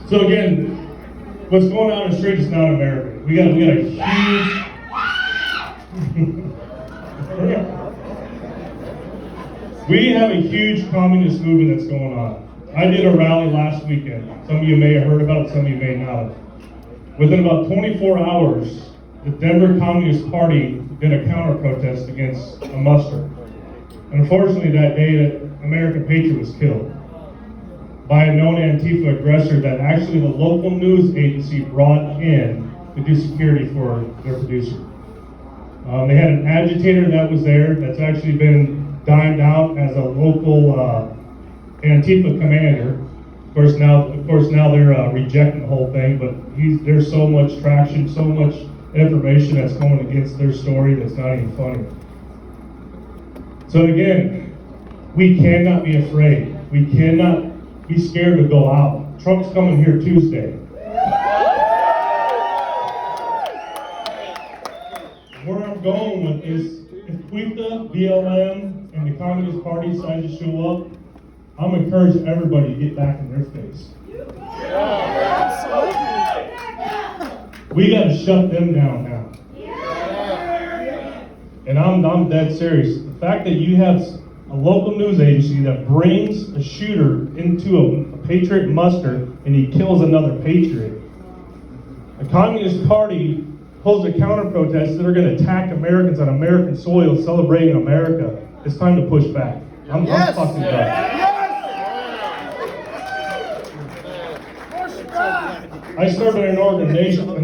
So again, what's going on in the street is not American. We got a huge we have a huge communist movement that's going on. I did a rally last weekend. Some of you may have heard about it, some of you may not have. Within about 24 hours, the Denver Communist Party did a counter protest against a muster. Unfortunately, that day, an American patriot was killed by a known Antifa aggressor that actually the local news agency brought in to do security for their producer. They had an agitator that was there that's actually been dined out as a local Antifa commander. Of course now they're rejecting the whole thing, but there's so much traction, so much information that's going against their story that's not even funny. So again, we cannot be afraid. We cannot be scared to go out. Trump's coming here Tuesday. Where I'm going with this, if QUITA, BLM, and the Communist Party decide to show up, I'm encouraging everybody to get back in their face. We got to shut them down now. And I'm dead serious. The fact that you have a local news agency that brings a shooter into a patriot muster and he kills another patriot. The Communist Party holds a counter protest that are going to attack Americans on American soil celebrating America. It's time to push back. I'm fucking done. I started an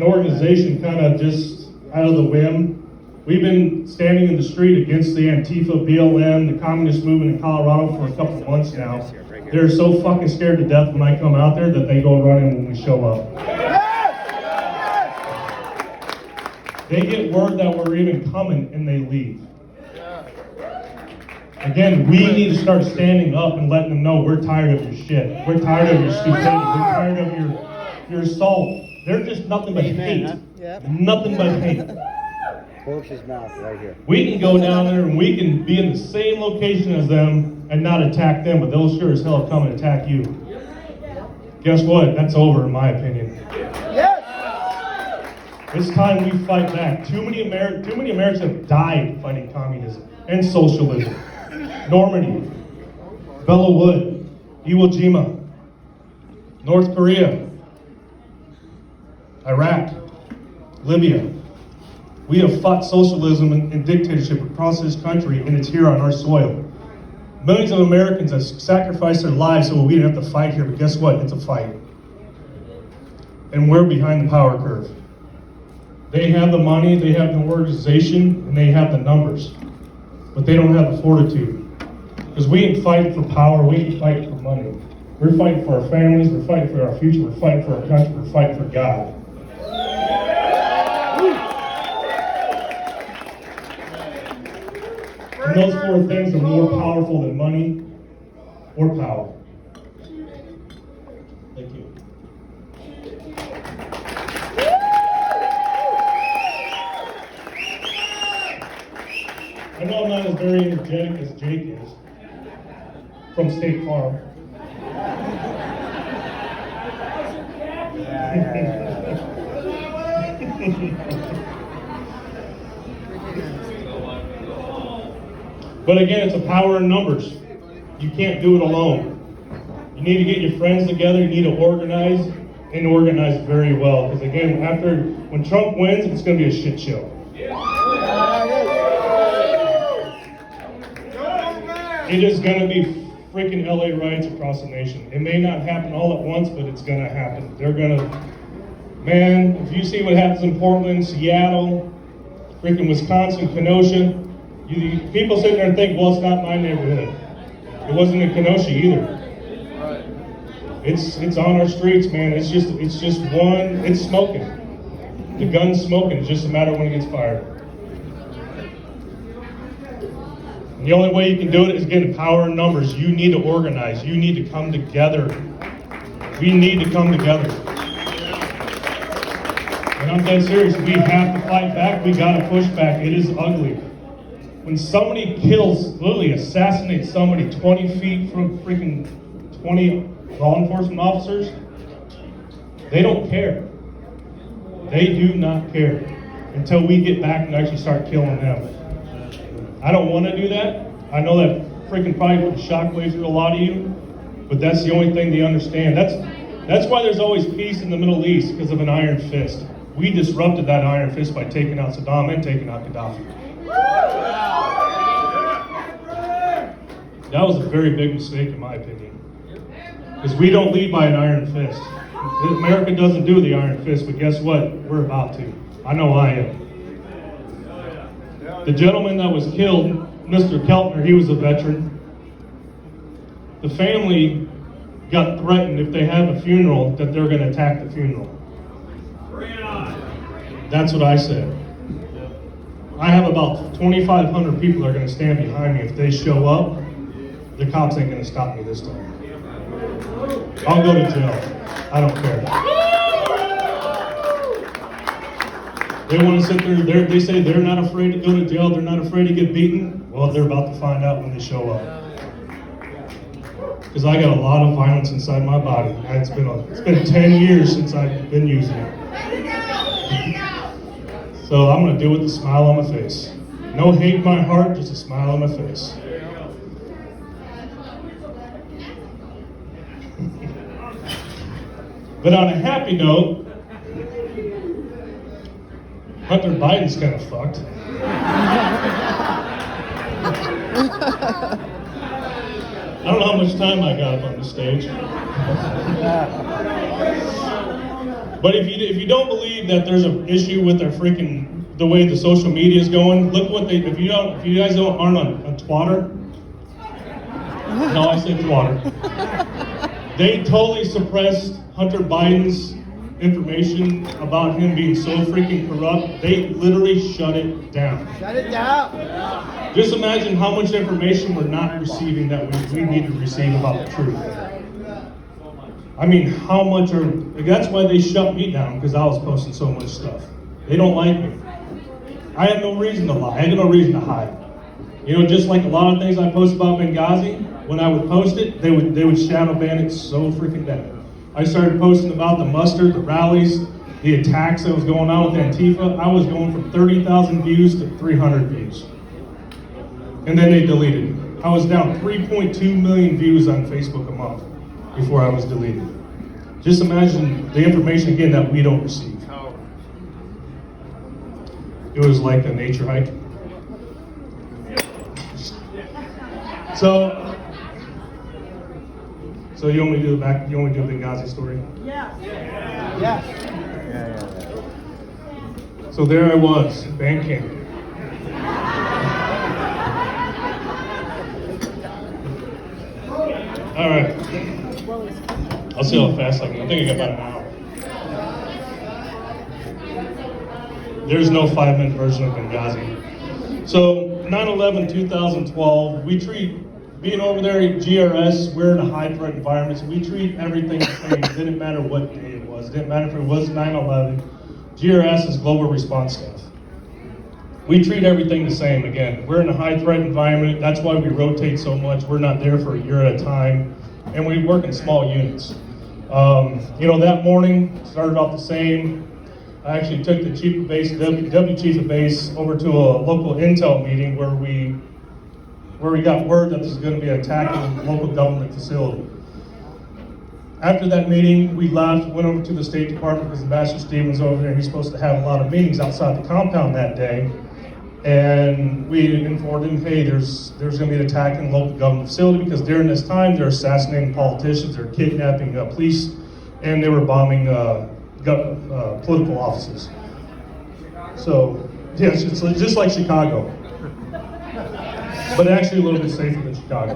organization kind of just out of the whim. We've been standing in the street against the Antifa, BLM, the communist movement in Colorado for a couple of months now. They're so fucking scared to death when I come out there that they go running when we show up. They get word that we're even coming and they leave. Again, we need to start standing up and letting them know we're tired of your shit. We're tired of your stupidity. We're tired of your assault. They're just nothing but hate. Nothing but hate. Close his mouth right here. We can go down there and we can be in the same location as them and not attack them, but they'll sure as hell come and attack you. Guess what? That's over in my opinion. It's time we fight back. Too many Americans have died fighting communism and socialism. Normandy, Bella Wood, Iwo Jima, North Korea, Iraq, Libya. We have fought socialism and dictatorship across this country, and it's here on our soil. Millions of Americans have sacrificed their lives so we didn't have to fight here, but guess what? It's a fight. And we're behind the power curve. They have the money, they have the organization, and they have the numbers. But they don't have the fortitude. Because we ain't fighting for power, we ain't fighting for money. We're fighting for our families, we're fighting for our future, we're fighting for our country, we're fighting for God. And those four things are more powerful than money or power. Thank you. I know I'm not as very energetic as Jake is from State Farm. But again, it's a power in numbers. You can't do it alone. You need to get your friends together, you need to organize, and organize very well. Because again, when Trump wins, it's going to be a shit show. It is going to be freaking LA riots across the nation. It may not happen all at once, but it's going to happen. They're going to, man, if you see what happens in Portland, Seattle, freaking Wisconsin, Kenosha, people sit there and think, well, it's not my neighborhood. It wasn't in Kenosha either. It's on our streets, man. It's smoking. The gun's smoking. It's just a matter of when it gets fired. And the only way you can do it is, again, power in numbers. You need to organize. You need to come together. We need to come together. And I'm dead serious. We have to fight back. We got to push back. It is ugly. When somebody kills, literally assassinates somebody 20 feet from freaking 20 law enforcement officers, they don't care. They do not care until we get back and actually start killing them. I don't want to do that. I know that freaking probably put shockwaves through a lot of you, but that's the only thing they understand. That's why there's always peace in the Middle East, because of an iron fist. We disrupted that iron fist by taking out Saddam and taking out Gaddafi. That was a very big mistake in my opinion. Because we don't lead by an iron fist. America doesn't do the iron fist, but guess what? We're about to. I know I am. The gentleman that was killed, Mr. Keltner, he was a veteran. The family got threatened if they have a funeral that they're going to attack the funeral. That's what I said. I have about 2,500 people that are going to stand behind me. If they show up, the cops ain't going to stop me this time. I'll go to jail. I don't care. They want to sit there, they say they're not afraid to go to jail, they're not afraid to get beaten. Well, they're about to find out when they show up. Because I got a lot of violence inside my body. It's been 10 years since I've been using it. So I'm going to do it with a smile on my face. No hate in my heart, just a smile on my face. But on a happy note, Hunter Biden's kind of fucked. I don't know how much time I got up on the stage. But if you don't believe that there's an issue with their the way the social media is going, look what if you guys aren't on Twitter. No, I said Twitter. They totally suppressed Hunter Biden's information about him being so freaking corrupt. They literally shut it down. Shut it down. Just imagine how much information we're not receiving that we need to receive about the truth. I mean, how much that's why they shut me down, because I was posting so much stuff. They don't like me. I have no reason to lie. I have no reason to hide. You know, just like a lot of things I post about Benghazi, when I would post it, they would shadow ban it so freaking bad. I started posting about the mustard, the rallies, the attacks that was going on with Antifa. I was going from 30,000 views to 300 views. And then they deleted it. I was down 3.2 million views on Facebook a month before I was deleted. Just imagine the information, again, that we don't receive. It was like a nature hike. So you want me to do the Benghazi story? Yeah. So there I was, band camp. All right. I'll see how fast I can. I think I got about an hour. There's no 5-minute version of Benghazi. So 9/11, 2012, we treat being over there at GRS, we're in a high threat environment, so we treat everything the same. It didn't matter what day it was. It didn't matter if it was 9/11. GRS is Global Response Staff. We treat everything the same. Again, we're in a high threat environment. That's why we rotate so much. We're not there for a year at a time, and we work in small units. That morning started off the same. I actually took the chief of base, deputy chief of base, over to a local intel meeting where we got word that this is going to be an attack on a local government facility. After that meeting, we left, went over to the State Department because Ambassador Stevens over there. He's supposed to have a lot of meetings outside the compound that day. And we informed him, hey, there's going to be an attack in a local government facility because during this time, they're assassinating politicians, they're kidnapping police, and they were bombing political offices. So, yes, it's just like Chicago. But actually a little bit safer than Chicago.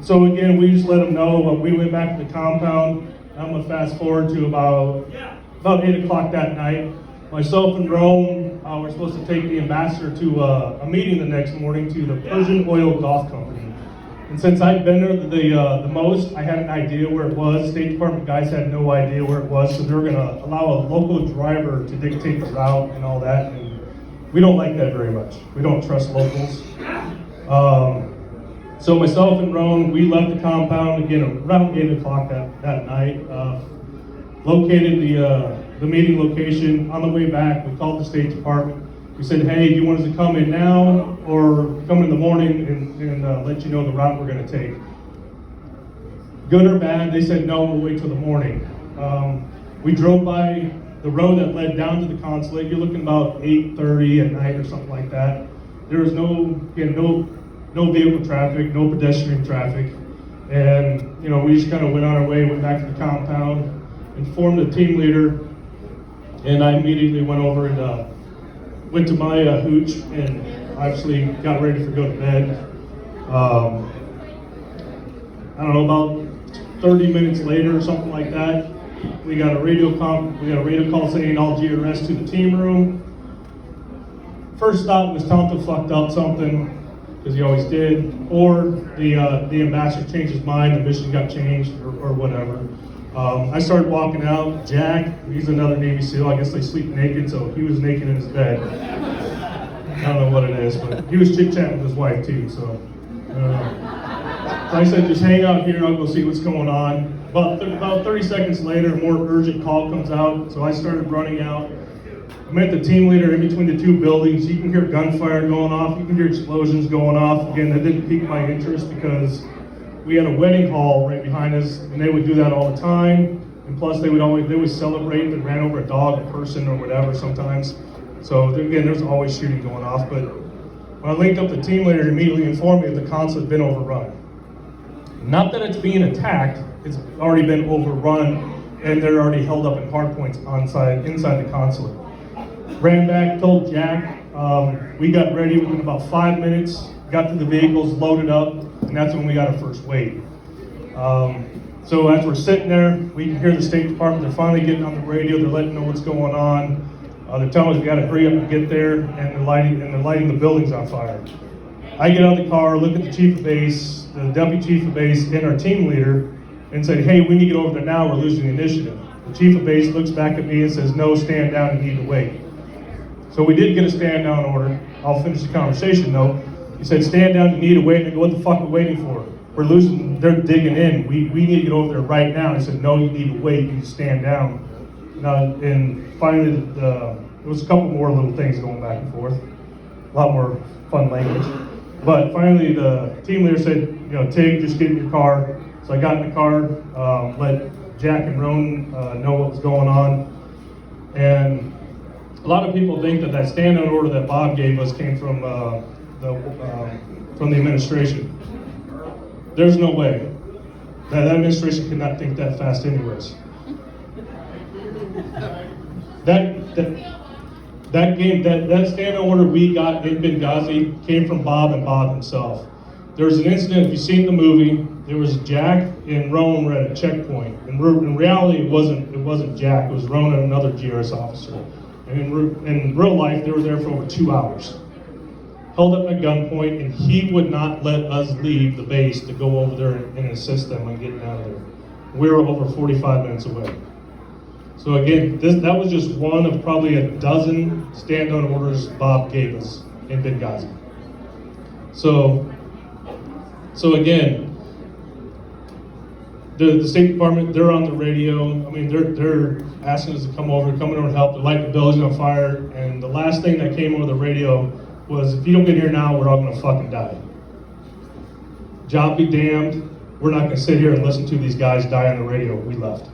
So again, we just let them know when we went back to the compound. I'm gonna fast forward to about 8 o'clock that night. Myself and Rome, we're supposed to take the ambassador to a meeting the next morning to the Persian Oil Golf Company. And since I'd been there the most, I had an idea where it was. State Department guys had no idea where it was, so they were gonna allow a local driver to dictate the route and all that. And we don't like that very much. We don't trust locals. So myself and Roan, we left the compound again around 8 o'clock that night. Located the meeting location. On the way back, we called the State Department. We said, hey, do you want us to come in now or come in the morning and let you know the route we're going to take? Good or bad, they said, no, we'll wait till the morning. We drove by the road that led down to the consulate. You're looking about 8:30 at night or something like that. There was no vehicle traffic, no pedestrian traffic. And, we just kind of went on our way, went back to the compound, informed the team leader, and I immediately went over and went to my hooch and obviously got ready to go to bed. I don't know, about 30 minutes later or something like that, we got a radio call saying all GRS to the team room. First stop was Tonto fucked up something, because he always did, or the ambassador changed his mind, the mission got changed, or whatever. I started walking out. Jack, he's another Navy SEAL. I guess they sleep naked, so he was naked in his bed. I don't know what it is, but he was chit-chatting with his wife too, so. So I said, just hang out here, I'll go see what's going on. About 30 seconds later, a more urgent call comes out, so I started running out. I met the team leader in between the two buildings. You can hear gunfire going off, you can hear explosions going off. Again, that didn't pique my interest because we had a wedding hall right behind us, and they would do that all the time. And plus, they would celebrate and ran over a dog, a person, or whatever sometimes. So again, there's always shooting going off. But when I linked up the team leader, he immediately informed me that the consulate had been overrun. Not that it's being attacked, it's already been overrun, and they're already held up in hardpoints inside the consulate. Ran back, told Jack, we got ready within about 5 minutes, got to the vehicles, loaded up, and that's when we got our first wave. So as we're sitting there, we can hear the State Department, they're finally getting on the radio, they're letting know what's going on. They're telling us we gotta hurry up and get there, and they're lighting the buildings on fire. I get out of the car, look at the chief of base, the deputy chief of base, and our team leader, and say, hey, we need to get over there now, we're losing the initiative. The chief of base looks back at me and says, no, stand down, you need to wait. So we did get a stand down order. I'll finish the conversation though. He said, stand down, you need to wait. And I go, what the fuck are we waiting for? We're losing, they're digging in. We need to get over there right now. He said, no, you need to wait, you need to stand down. And finally, there was a couple more little things going back and forth. A lot more fun language. But finally, the team leader said, Tig, just get in your car. So I got in the car, let Jack and Roan know what was going on. And a lot of people think that stand-down order that Bob gave us came from the administration. There's no way. That administration could not think that fast anyways. That stand-down order we got in Benghazi came from Bob and Bob himself. There was an incident, if you've seen the movie, there was Jack and Roan were at a checkpoint. In reality, it wasn't Jack, it was Roan and another GRS officer. And in real life, they were there for over 2 hours. Held up at gunpoint, and he would not let us leave the base to go over there and assist them in getting out of there. We were over 45 minutes away. So again, that was just one of probably a dozen stand-down orders Bob gave us in Benghazi. So again, the State Department, they're on the radio. I mean, they're asking us to come over and help. They're lighting the buildings on fire. And the last thing that came over the radio was, if you don't get here now, we're all gonna fucking die. Job be damned. We're not gonna sit here and listen to these guys die on the radio. We left.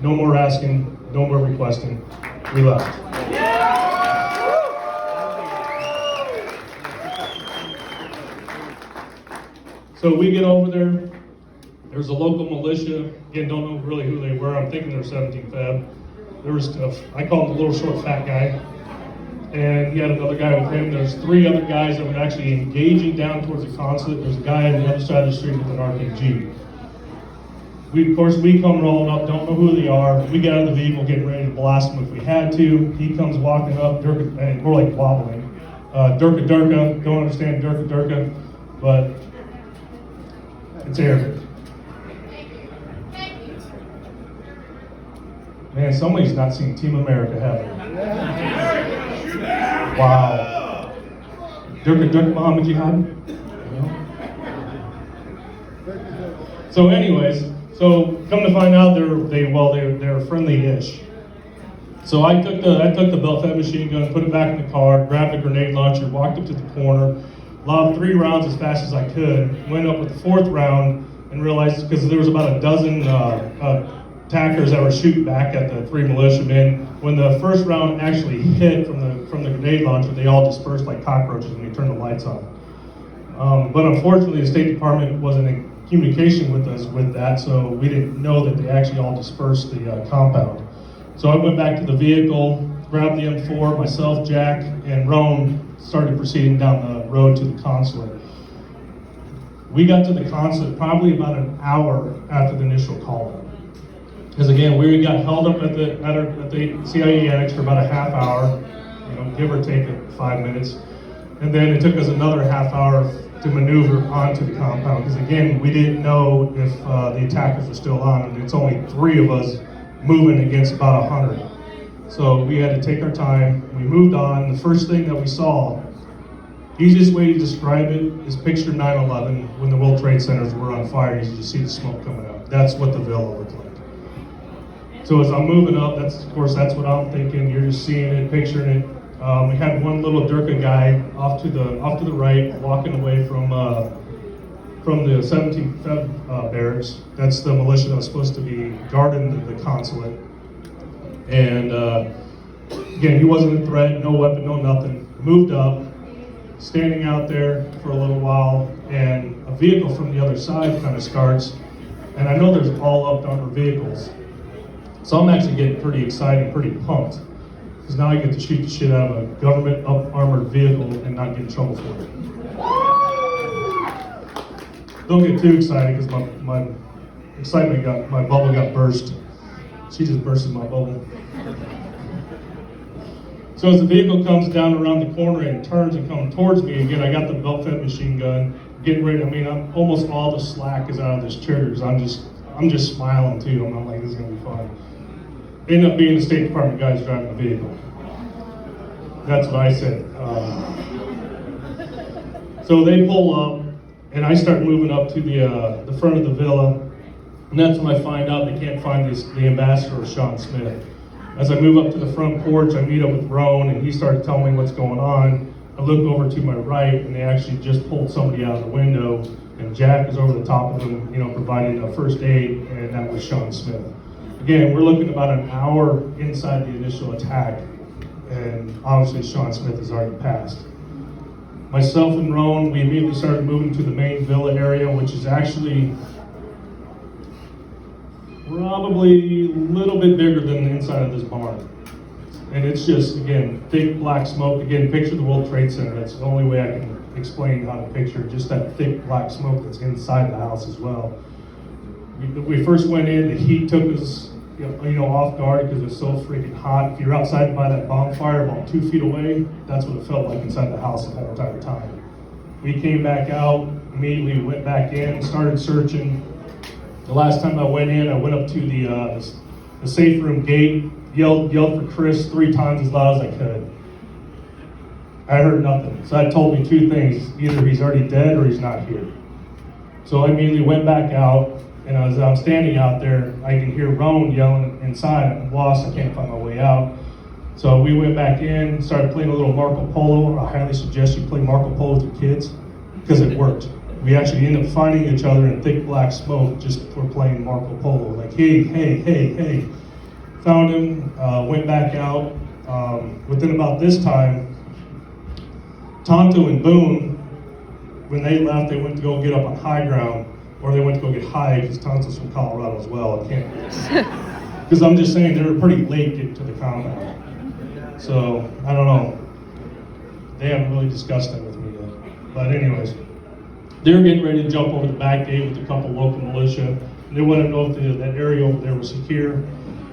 No more asking, no more requesting. We left. So we get over there. There's a local militia. Again, don't know really who they were. I'm thinking they're 17 Feb. There was, I call him the little short fat guy. And he had another guy with him. There's 3 other guys that were actually engaging down towards the consulate. There's a guy on the other side of the street with an RPG. Of course, we come rolling up, don't know who they are. We get out of the vehicle, getting ready to blast them if we had to. He comes walking up, and we're like wobbling. Durka Durka, don't understand Durka Durka, but it's Arabic. Man, somebody's not seen Team America, have they? Wow. Durka Durka Muhammad Jihad? So anyways, so come to find out they're friendly-ish. So I took the belt-fed machine gun, put it back in the car, grabbed the grenade launcher, walked up to the corner, lobbed 3 rounds as fast as I could, went up with the 4th round, and realized, because there was about a dozen attackers that were shooting back at the 3 militiamen, when the first round actually hit from the grenade launcher, they all dispersed like cockroaches when you turned the lights on. But unfortunately, the State Department wasn't in communication with us with that, so we didn't know that they actually all dispersed the compound. So I went back to the vehicle, grabbed the M4, myself, Jack, and Roan started proceeding down the road to the consulate. We got to the consulate probably about an hour after the initial call. Because again, we got held up at the CIA annex for about a half hour, give or take 5 minutes. And then it took us another half hour to maneuver onto the compound. Because again, we didn't know if the attackers were still on, and it's only 3 of us moving against about 100. So we had to take our time. We moved on. The first thing that we saw, easiest way to describe it is picture 9/11 when the World Trade Centers were on fire. You just see the smoke coming up. That's what the villa looked like. So as I'm moving up, that's what I'm thinking. You're just seeing it, picturing it. We had one little Durka guy off to the right, walking away from the 17th Feb barracks. That's the militia that was supposed to be guarding the consulate. And again, he wasn't a threat, no weapon, no nothing. Moved up, standing out there for a little while, and a vehicle from the other side kind of starts. And I know there's all up armored vehicles. So I'm actually getting pretty excited, pretty pumped. Because now I get to shoot the shit out of a government up armored vehicle and not get in trouble for it. Don't get too excited because my excitement my bubble got burst. She just bursted my bubble. So as the vehicle comes down around the corner and turns and comes towards me, again, I got the belt-fed machine gun, getting ready. I'm almost all the slack is out of this trigger because I'm just smiling too. I'm like, this is gonna be fun. Ended up being the State Department guys driving the vehicle. That's what I said. So they pull up, and I start moving up to the front of the villa, and that's when I find out they can't find the ambassador, Sean Smith. As I move up to the front porch, I meet up with Roan, and he started telling me what's going on. I look over to my right, and they actually just pulled somebody out of the window, and Jack is over the top of them, providing a first aid, and that was Sean Smith. Again, we're looking about an hour inside the initial attack, and obviously Sean Smith has already passed. Myself and Roan, we immediately started moving to the main villa area, which is actually probably a little bit bigger than the inside of this barn. And it's just, again, thick black smoke. Again, picture the World Trade Center. That's the only way I can explain how to picture just that thick black smoke that's inside the house as well. We first went in, the heat took us off guard because it was so freaking hot. If you're outside by that bonfire about 2 feet away, that's what it felt like inside the house the whole entire time. We came back out, immediately went back in, started searching. The last time I went in, I went up to the safe room gate, yelled for Chris 3 times as loud as I could. I heard nothing. So that told me 2 things. Either he's already dead or he's not here. So I immediately went back out, and as I'm standing out there, I can hear Roan yelling inside, I'm lost, I can't find my way out. So we went back in, started playing a little Marco Polo. I highly suggest you play Marco Polo with your kids, because it worked. We actually ended up finding each other in thick black smoke just for playing Marco Polo. Like, hey. Found him, went back out. Within about this time, Tonto and Boone, when they left, they went to go get up on high ground, or they went to go get high, because Tonto's from Colorado as well. I can't, because I'm just saying they were pretty late getting to the compound. So, I don't know. They haven't really discussed that with me yet. But anyways, they were getting ready to jump over the back gate with a couple local militia. They wanted to know if that area over there was secure.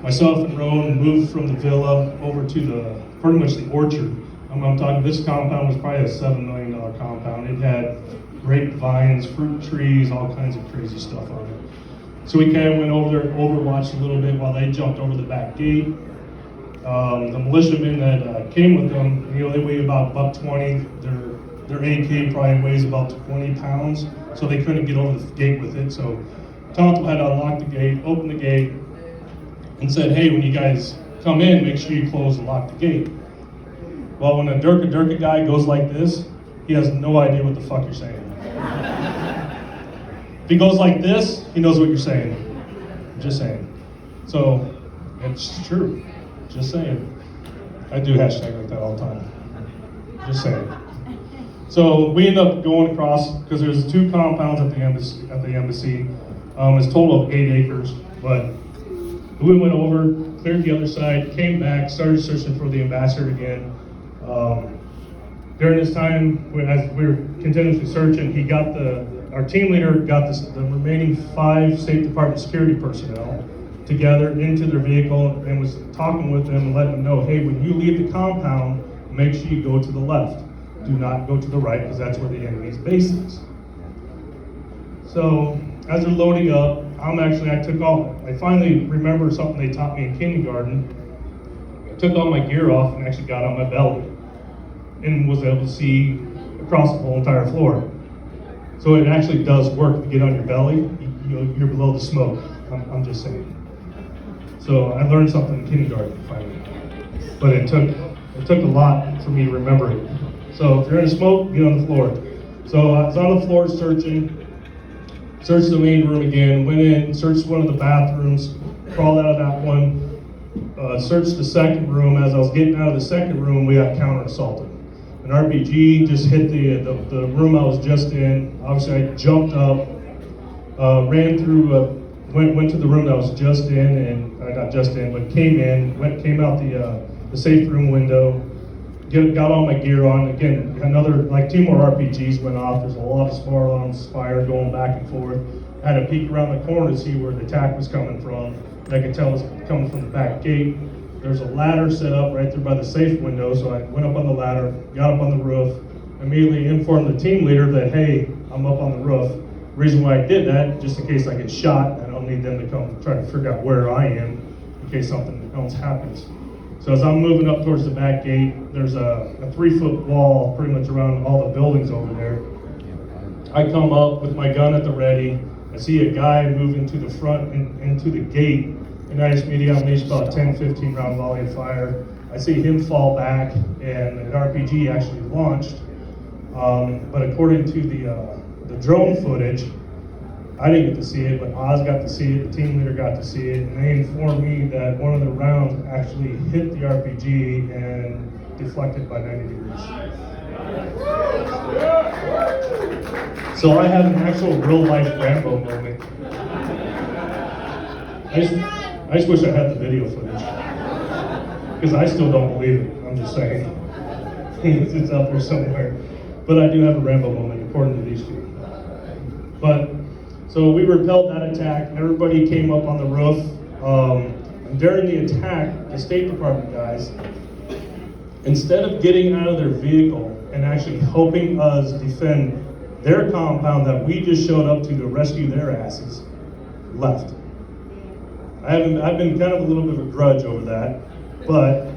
Myself and Roan moved from the villa over to pretty much the orchard. I'm talking, this compound was probably a $7 million compound. It had grapevines, fruit trees, all kinds of crazy stuff on it. So we kind of went over there, overwatched a little bit while they jumped over the back gate. The militiamen that came with them, they weigh about $120. They're Their AK probably weighs about 20 pounds, so they couldn't get over the gate with it. So Tonto had to unlock the gate, open the gate, and said, hey, when you guys come in, make sure you close and lock the gate. Well, when a Durka guy goes like this, he has no idea what the fuck you're saying. If he goes like this, he knows what you're saying. Just saying. So, it's true. Just saying. I do hashtag like that all the time. Just saying. So we end up going across because there's 2 compounds at the embassy. It's a total of 8 acres, but we went over, cleared the other side, came back, started searching for the ambassador again. During this time, as we were continuously searching, our team leader got the remaining 5 State Department security personnel together into their vehicle and was talking with them and letting them know, hey, when you leave the compound, make sure you go to the left. Do not go to the right, because that's where the enemy's base is. So as they're loading up, I took off. I finally remember something they taught me in kindergarten. I took all my gear off and actually got on my belly and was able to see across the whole entire floor. So it actually does work to get on your belly. You're below the smoke. I'm just saying. So I learned something in kindergarten finally, but it took a lot for me to remember it. So if you're in a smoke, get on the floor. So I was on the floor searched the main room again, went in, searched one of the bathrooms, crawled out of that one, searched the second room. As I was getting out of the second room, we got counter-assaulted. An RPG just hit the room I was just in. Obviously I jumped up, ran through, went to the room that I was just in, and not just in, but came in, came out the safe room window, got all my gear on. Again, 2 more RPGs went off. There's a lot of small alarms fire going back and forth. I had to peek around the corner to see where the attack was coming from. And I could tell it was coming from the back gate. There's a ladder set up right there by the safe window, so I went up on the ladder, got up on the roof, immediately informed the team leader that, hey, I'm up on the roof. Reason why I did that, just in case I get shot, I don't need them to come try to figure out where I am in case something else happens. So as I'm moving up towards the back gate, there's a 3-foot wall pretty much around all the buildings over there. I come up with my gun at the ready. I see a guy moving to the front into the gate, and I just immediately unleash about a 10-15 round volley of fire. I see him fall back, and an RPG actually launched. But according to the drone footage, I didn't get to see it, but Oz got to see it, the team leader got to see it, and they informed me that one of the rounds actually hit the RPG and deflected by 90 degrees. So I had an actual real-life Rambo moment. I just wish I had the video footage, because I still don't believe it, I'm just saying. It's out there somewhere. But I do have a Rambo moment, according to these two. But so we repelled that attack. Everybody came up on the roof. And during the attack, the State Department guys, instead of getting out of their vehicle and actually helping us defend their compound that we just showed up to rescue their asses, left. I've been kind of a little bit of a grudge over that, but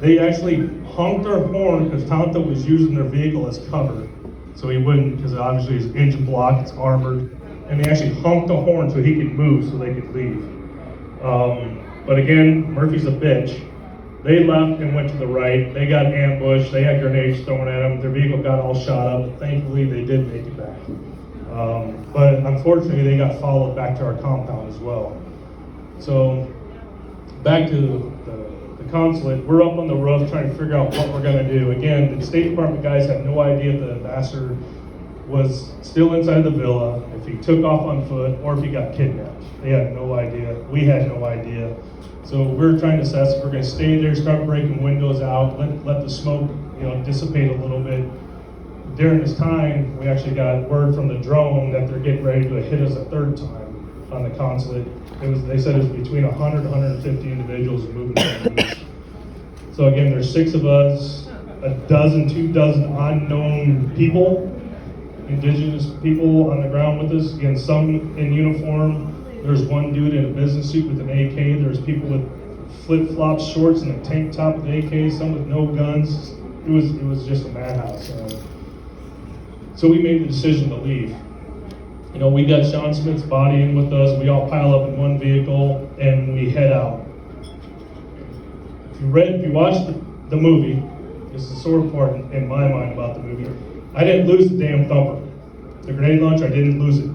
they actually honked their horn because Tonto was using their vehicle as cover. So he wouldn't, because obviously it's engine block, it's armored. And they actually honked the horn so he could move so they could leave. But again, Murphy's a bitch. They left and went to the right. They got ambushed. They had grenades thrown at them. Their vehicle got all shot up. Thankfully, they did make it back. But unfortunately, they got followed back to our compound as well. So back to the consulate. We're up on the roof trying to figure out what we're going to do. Again, the State Department guys had no idea the ambassador was still inside the villa, if he took off on foot, or if he got kidnapped. They had no idea. We had no idea. So we're trying to assess if we're going to stay there, start breaking windows out, let the smoke, dissipate a little bit. During this time, we actually got word from the drone that they're getting ready to hit us a 3rd time on the consulate. They said it was between 100 to 150 individuals moving east. So again, there's 6 of us, 2 dozen unknown people, indigenous people on the ground with us. Again, some in uniform. There's one dude in a business suit with an AK. There's people with flip-flops, shorts, and a tank top with AKs. Some with no guns. It was just a madhouse. So we made the decision to leave. You know, we got Sean Smith's body in with us. We all pile up in one vehicle and we head out. If you watched the movie, this is so important in my mind about the movie. I didn't lose the damn thumper. The grenade launcher, I didn't lose it.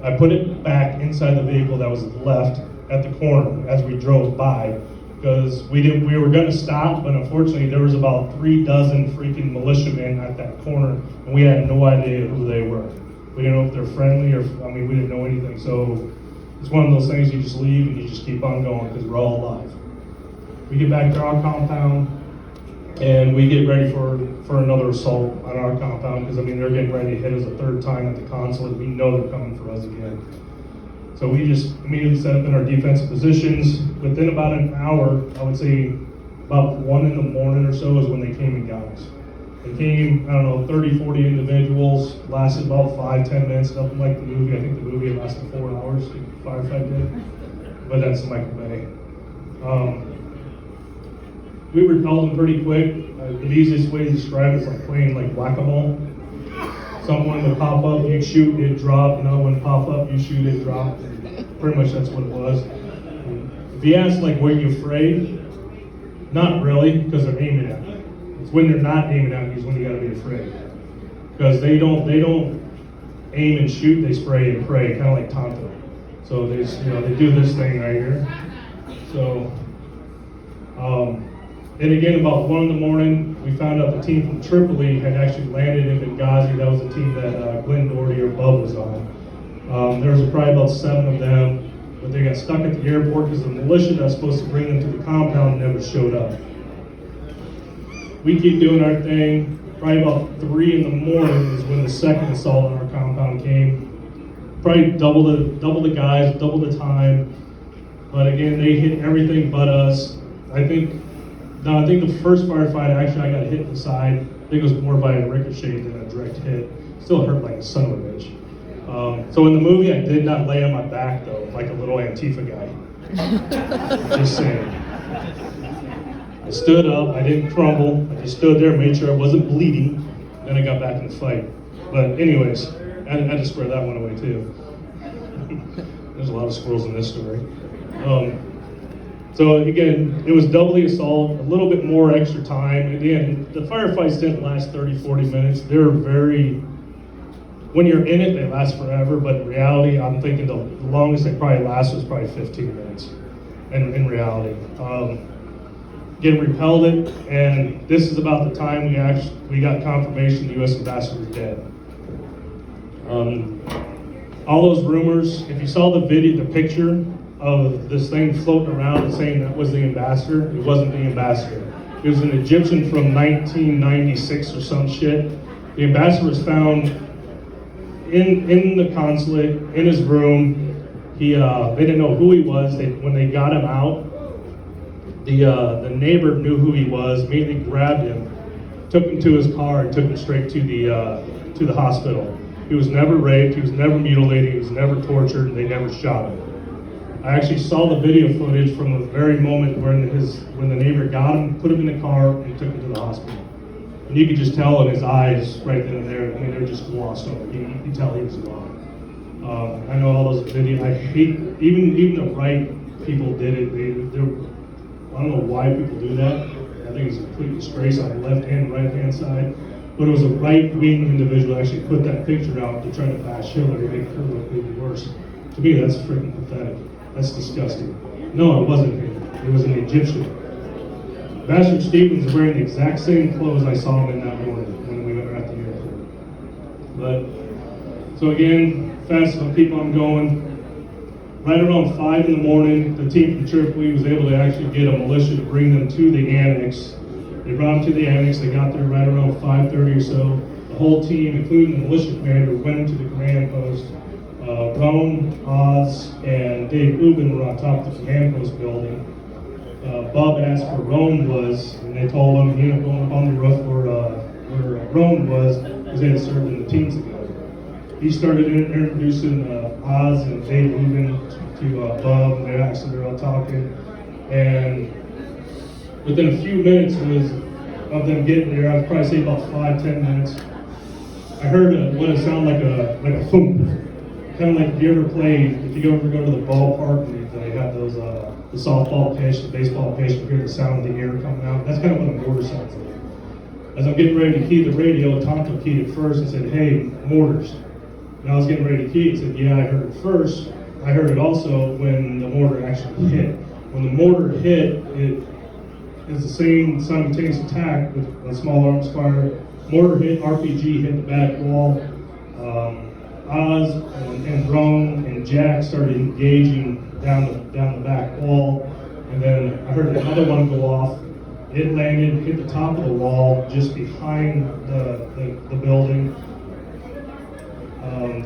I put it back inside the vehicle that was left at the corner as we drove by, because we were going to stop, but unfortunately there was about 3 dozen freaking militiamen at that corner, and we had no idea who they were. We didn't know if they're friendly or, I mean, we didn't know anything. So it's one of those things, you just leave and you just keep on going because we're all alive. We get back to our compound and we get ready for another assault on our compound, because I mean, they're getting ready to hit us a 3rd time at the consulate. We know they're coming for us again. So we just immediately set up in our defensive positions. Within about an hour, I would say about 1 in the morning or so is when they came and got us. They came, I don't know, 30, 40 individuals, lasted about 5-10 minutes, nothing like the movie. I think the movie lasted 4 hours, the firefight did, but that's Michael Bay. We repelled them pretty quick. The easiest way to describe it is like playing like whack-a-mole. Someone would pop up, you'd shoot, it'd drop. Another one would pop up, you shoot, it'd drop. Pretty much that's what it was. If you ask like, were you afraid? Not really, because they're aiming at you. It's when they're not aiming at you is when you gotta be afraid. Because they don't aim and shoot, they spray and pray, kind of like Tonto. So they do this thing right here. So, and again, about 1 in the morning, we found out the team from Tripoli had actually landed in Benghazi. That was the team that Glenn Doherty or Bub was on. There was probably about 7 of them, but they got stuck at the airport because the militia that was supposed to bring them to the compound never showed up. We keep doing our thing. Probably about 3 in the morning is when the 2nd assault on our compound came. Probably double the guys, double the time. But again, they hit everything but us. I think the first firefight, actually, I got hit in the side. I think it was more by a ricochet than a direct hit. Still hurt like a son of a bitch. So in the movie, I did not lay on my back, though, like a little Antifa guy. Just saying. I stood up, I didn't crumble. I just stood there, made sure I wasn't bleeding. Then I got back in the fight. But anyways, I had to square that one away, too. There's a lot of squirrels in this story. So again, it was doubly assault, a little bit more extra time. Again, the firefights didn't last 30, 40 minutes. They're when you're in it, they last forever, but in reality, I'm thinking the longest they probably last was probably 15 minutes, in reality. Getting repelled it, and this is about the time we got confirmation the U.S. ambassador was dead. All those rumors, if you saw the picture of this thing floating around and saying that was the ambassador, it wasn't the ambassador. It was an Egyptian from 1996 or some shit. The ambassador was found in the consulate, in his room. They didn't know who he was. When they got him out, the neighbor knew who he was, immediately grabbed him, took him to his car, and took him straight to the hospital. He was never raped, he was never mutilated, he was never tortured, and they never shot him. I actually saw the video footage from the very moment when the neighbor got him, put him in the car, and took him to the hospital. And you could just tell in his eyes right then and there, I mean, they were just glossed over. You could tell he was gone. I know all those videos. I hate, even the right people did it. I don't know why people do that. I think it's a complete disgrace on the left and right hand side. But it was a right-wing individual actually put that picture out to try to bash Hillary, make her look even worse. To me, that's freaking pathetic. That's disgusting. No, it wasn't him. It was an Egyptian. Ambassador Stevens is wearing the exact same clothes I saw him in that morning when we were at the airport. But, so again, fast, I'll keep on going. Right around 5 in the morning, the team from Tripoli was able to actually get a militia to bring them to the annex. They brought them to the annex. They got there right around 5:30 or so. The whole team, including the militia commander, went to the command post. Roan, Oz, and Dave Ubben were on top of the command post building. Bob asked where Roan was, and they told him he ended up going up on the roof where Roan was, because they had served in the teams together. He started introducing Oz and Dave Ubben to Bob, and they're all talking. And within a few minutes of them getting there, I'd probably say about 5-10 minutes, I heard what it sounded like a thump. Kind of like if you ever go to the ballpark and they have those the softball pitch, the baseball pitch, you hear the sound of the air coming out. That's kind of what a mortar sounds like. As I'm getting ready to key the radio, Tonto keyed it first and said, "Hey, mortars." And I was getting ready to key it, said, "Yeah, I heard it first. I heard it also when the mortar actually hit. When the mortar hit, it is the same simultaneous attack with a small arms fire. Mortar hit, RPG hit the back wall. Oz and Rome and Jack started engaging down the back wall, and then I heard another one go off. It landed, hit the top of the wall, just behind the building.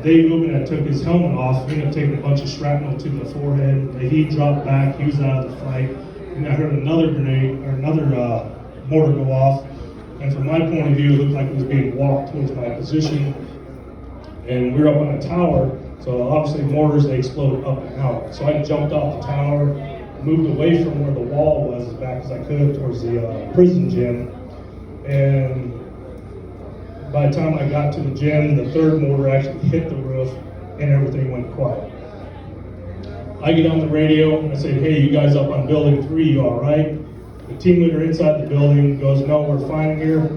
Dave Ubben took his helmet off, ended up taking a bunch of shrapnel to the forehead. He dropped back, he was out of the fight. And I heard another grenade, or another mortar go off. And from my point of view, it looked like it was being walked towards my position. And we were up on a tower, so obviously mortars, they explode up and out. So I jumped off the tower, moved away from where the wall was as back as I could towards the prison gym. And by the time I got to the gym, the third mortar actually hit the roof and everything went quiet. I get on the radio and I say, "Hey, you guys up on building 3, you all right?" The team leader inside the building goes, "No, we're fine here."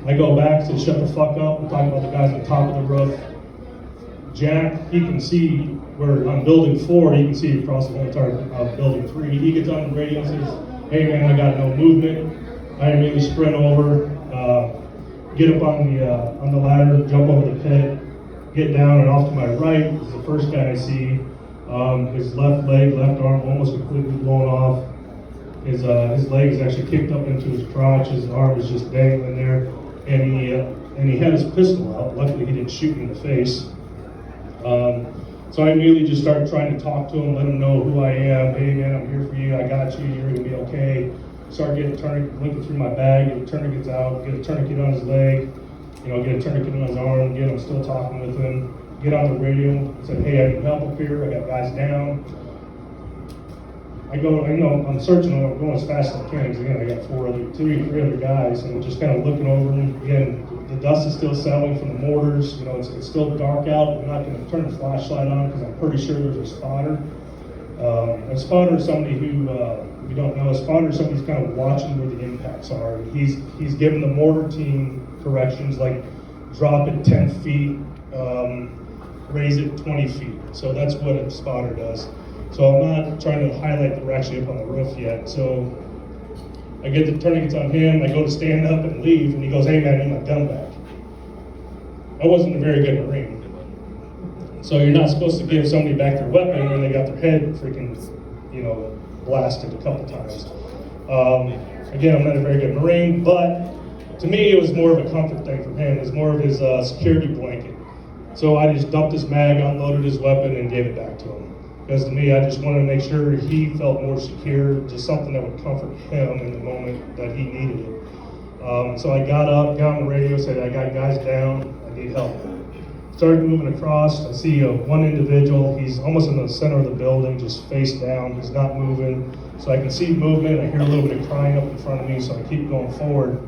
I go back, say, "Shut the fuck up, I'm talking about the guys on top of the roof." Jack, he can see, we're on building 4, he can see across the whole entire building 3. He gets on the radio and says, "Hey man, I got no movement." I immediately sprint over, get up on the ladder, jump over the pit, get down, and off to my right is the first guy I see. His left leg, left arm almost completely blown off. His leg is actually kicked up into his crotch. His arm is just dangling there, and he had his pistol out. Luckily, he didn't shoot me in the face. So I immediately just started trying to talk to him, let him know who I am. "Hey man, I'm here for you. I got you. You're gonna be okay." Start getting looking through my bag, get the tourniquets out, get a tourniquet on his leg, get a tourniquet on his arm. Again, I'm still talking with him. Get on the radio, said, "Hey, I need help up here. I got guys down." I'm searching, I'm going as fast as I can, because again, I got three other guys, and just kind of looking over them. Again, the dust is still settling from the mortars. It's still dark out. I'm not going to turn the flashlight on because I'm pretty sure there's a spotter. A spotter is somebody who, if you don't know, a spotter is somebody who's kind of watching where the impacts are. He's giving the mortar team corrections like drop it 10 feet, raise it 20 feet. So that's what a spotter does. So I'm not trying to highlight that we're actually up on the roof yet. So I get the tourniquets on him, I go to stand up and leave, and he goes, "Hey man, I need my gun back." I wasn't a very good Marine. So you're not supposed to give somebody back their weapon when they got their head freaking, blasted a couple times. Again, I'm not a very good Marine, but to me it was more of a comfort thing for him. It was more of his security blanket. So I just dumped his mag, unloaded his weapon, and gave it back to him. Because to me, I just wanted to make sure he felt more secure, just something that would comfort him in the moment that he needed it. So I got up, got on the radio, said, "I got guys down, I need help." Started moving across. I see one individual, he's almost in the center of the building, just face down, he's not moving. So I can see movement, I hear a little bit of crying up in front of me, so I keep going forward.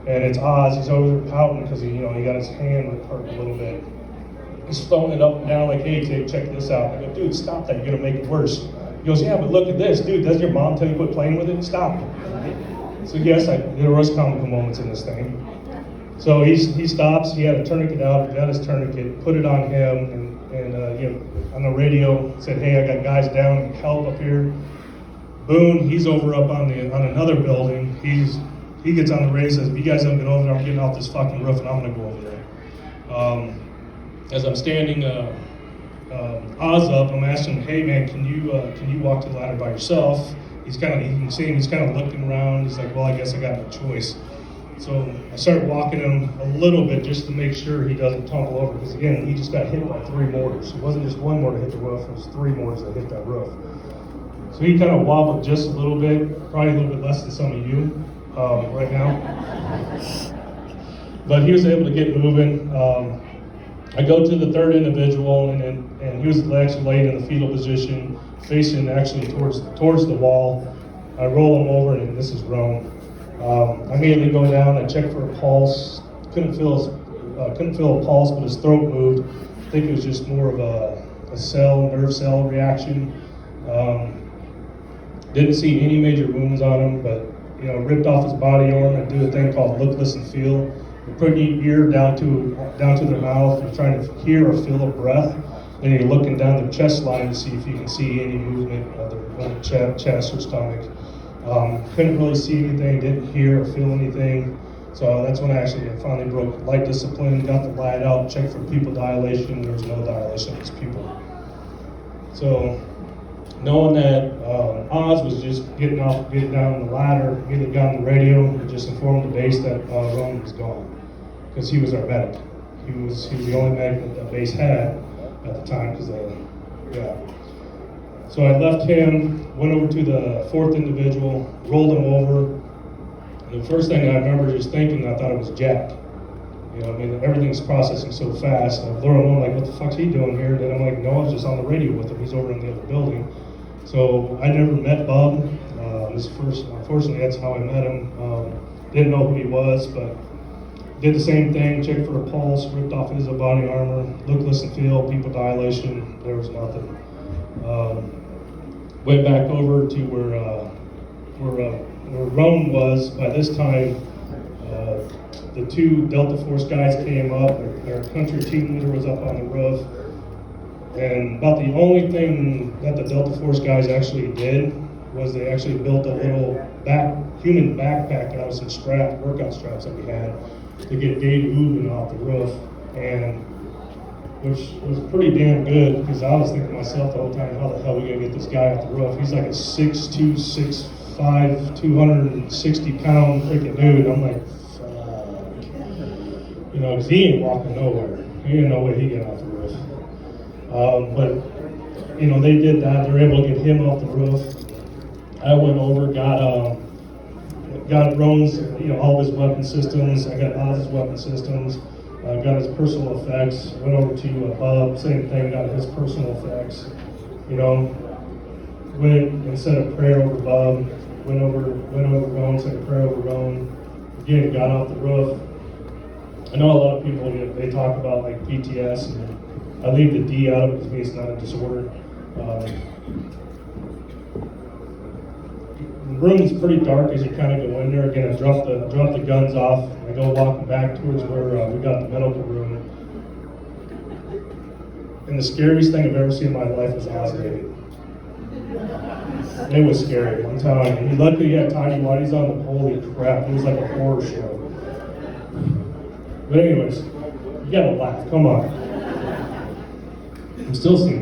And it's Oz, he's over there pouting because he got his hand hurt a little bit. He's throwing it up and down like, "Hey, check this out." I go, "Dude, stop that, you're gonna make it worse." He goes, "Yeah, but look at this. Dude, doesn't your mom tell you quit playing with it? Stop." So yes, there was comical moments in this thing. So he stops, he had a tourniquet out, got his tourniquet, put it on him, and on the radio said, "Hey, I got guys down, help up here." Boone, he's over up on another building. He gets on the radio, says, "If you guys don't get over there, I'm getting off this fucking roof and I'm gonna go over there." As I'm standing Oz up, I'm asking him, "Hey man, can you walk to the ladder by yourself?" You can see him, he's kind of looking around. He's like, "Well, I guess I got no choice." So I started walking him a little bit just to make sure he doesn't tumble over, because again, he just got hit by 3 mortars. It wasn't just one mortar hit the roof, it was 3 mortars that hit that roof. So he kind of wobbled just a little bit, probably a little bit less than some of you right now. But he was able to get moving. I go to the third individual, and he was actually laying in the fetal position, facing actually towards the wall. I roll him over, and this is Rome. I immediately go down, I check for a pulse, couldn't feel his couldn't feel a pulse, but his throat moved. I think it was just more of a nerve cell reaction. Didn't see any major wounds on him, but ripped off his body armor and do a thing called look, listen, feel. You're putting your ear down to their mouth. You're trying to hear or feel a breath. Then you're looking down their chest line to see if you can see any movement of their chest or stomach. Couldn't really see anything, didn't hear or feel anything. So that's when I finally broke light discipline, got the light out, checked for pupil dilation. There was no dilation of his pupil. So knowing that Oz was just getting down the ladder, immediately got on the radio and just informed the base that Roman was gone, because he was our medic. He was the only medic that the base had at the time, So I left him, went over to the fourth individual, rolled him over. And the first thing I remember just thinking, I thought it was Jack. Everything's processing so fast. I'm like, what the fuck's he doing here? Then I'm like, no, I was just on the radio with him. He's over in the other building. So I never met Bob. Unfortunately, that's how I met him. Didn't know who he was, but did the same thing, checked for a pulse, ripped off his body armor, look, listen, feel, pupil dilation, there was nothing. Went back over to where Roan was. By this time, the two Delta Force guys came up, their country team leader was up on the roof, and about the only thing that the Delta Force guys actually did was they actually built a little human backpack out of some workout straps that we had to get Dave moving off the roof, and which was pretty damn good, because I was thinking to myself the whole time, how the hell are we gonna get this guy off the roof? He's like a 6'2", 6'5", 260-pound freaking dude. I'm like, because he ain't walking nowhere. He ain't no way he get off the roof. But they did that. They were able to get him off the roof. I went over, got Roan's, all of his weapon systems. I got Oz's weapon systems. Got his personal effects. Went over to Bob, same thing. Got his personal effects. Went and said a prayer over Bob. Went over Roan, said a prayer over Roan. Again, got off the roof. I know a lot of people, they talk about like PTS, and I leave the D out of it because it's not a disorder. The room is pretty dark as you kind of go in there. Again, I drop the guns off. I go walking back towards where we got the medical room. And the scariest thing I've ever seen in my life was Oz David. It was scary, I'm telling you. Luckily he had tiny whities on, but holy crap, it was like a horror show. But anyways, you gotta laugh, come on. I'm still seeing